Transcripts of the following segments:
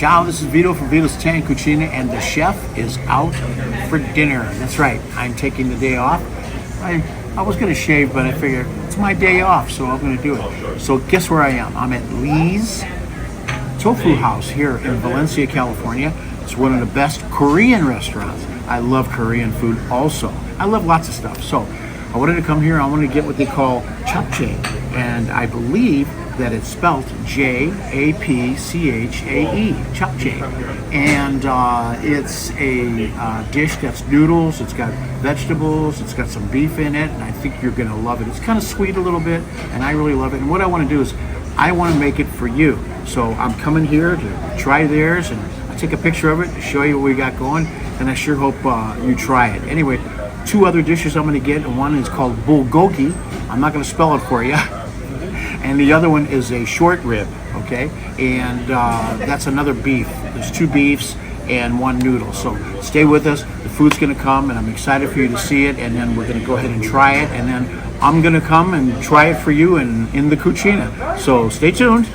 Ciao, this is Vito from Vito's Italian Cucina, and the chef is out for dinner. That's right, I'm taking the day off. I was going to shave, but I figured it's my day off, so I'm going to do it. So guess where I am? I'm at Lee's Tofu House here in Valencia, California. It's one of the best Korean restaurants. I love Korean food also. I love lots of stuff. So I wanted to come here. I want to get what they call Japchae, and I believe that it's spelled Japchae, Japchae, and it's a dish that's noodles. It's got vegetables. It's got some beef in it, and I think you're gonna love it. It's kind of sweet a little bit, and I really love it. And what I want to do is I want to make it for you. So I'm coming here to try theirs, and I take a picture of it to show you what we got going, and I sure hope you try it. Anyway, two other dishes I'm going to get, and one is called Bulgogi. I'm not going to spell it for you. And the other one is a short rib, okay? And that's another beef. There's two beefs and one noodle. So stay with us. The food's going to come, and I'm excited for you to see it. And then we're going to go ahead and try it. And then I'm going to come and try it for you in the Cucina. So stay tuned.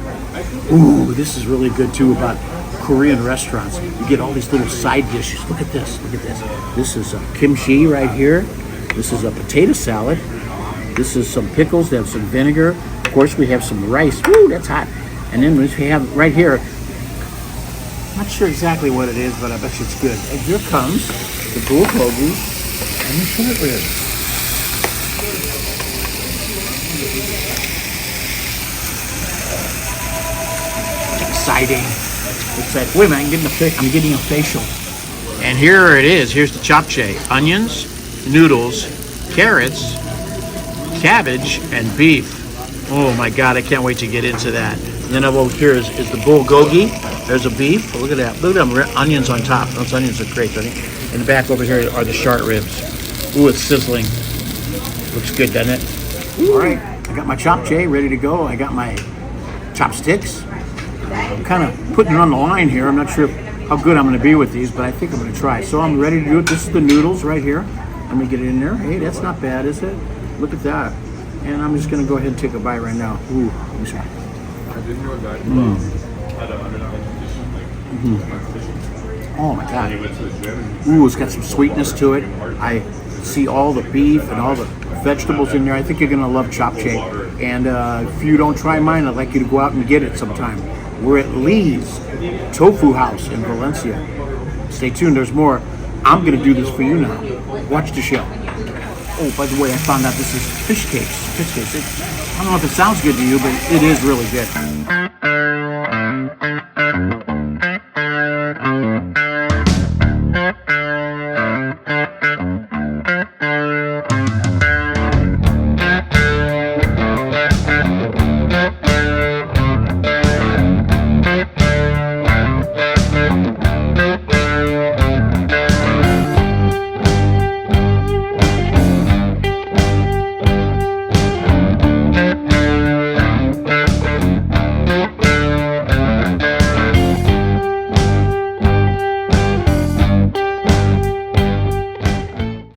Ooh, this is really good too about Korean restaurants. You get all these little side dishes. Look at this. Look at this. This is kimchi right here. This is a potato salad. This is some pickles. They have some vinegar. Of course, we have some rice. Ooh, that's hot. And then we have right here, not sure exactly what it is, but I bet you it's good. And here comes the bulgogi and the short rib. Exciting. It's like, wait a minute, I'm getting a facial. And here it is. Here's the Japchae. Onions, noodles, carrots, cabbage, and beef. Oh my God, I can't wait to get into that. And then over here is the bulgogi. There's a beef. Look at that. Look at them onions on top. Those onions are great, don't you? In the back over here are the short ribs. Ooh, it's sizzling. Looks good, doesn't it? Ooh. All right, I got my Japchae ready to go. I got my chopsticks. I'm kind of putting it on the line here. I'm not sure how good I'm going to be with these, but I think I'm going to try. So I'm ready to do it. This is the noodles right here. Let me get it in there. Hey, that's not bad, is it? Look at that. And I'm just going to go ahead and take a bite right now. Ooh, let me try. Oh my God. Ooh, it's got some sweetness to it. I see all the beef and all the vegetables in there. I think you're going to love Japchae. And if you don't try mine, I'd like you to go out and get it sometime. We're at Lee's Tofu House in Valencia. Stay tuned, there's more. I'm going to do this for you now. Watch the show. Oh, by the way, I found out this is fish cakes. Fish cakes. I don't know if it sounds good to you, but it is really good.